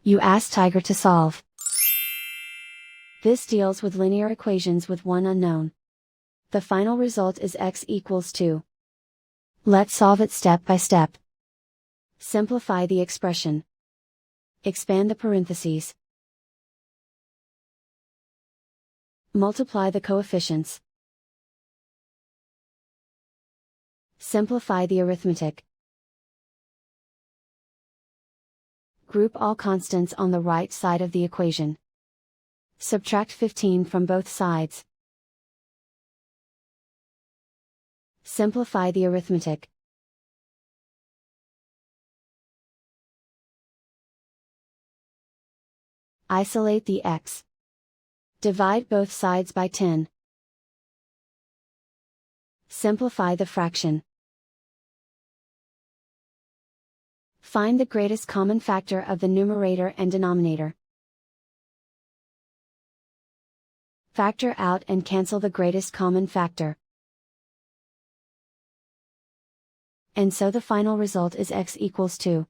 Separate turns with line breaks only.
You ask Tiger to solve. This deals with linear equations with one unknown. The final result is x equals 2. Let's solve it step by step. Simplify the expression. Expand the parentheses. Multiply the coefficients. Simplify the arithmetic. Group all constants on the right side of the equation. Subtract 15 from both sides. Simplify the arithmetic. Isolate the x. Divide both sides by 10. Simplify the fraction. Find the greatest common factor of the numerator and denominator. Factor out and cancel the greatest common factor. And so the final result is x equals 2.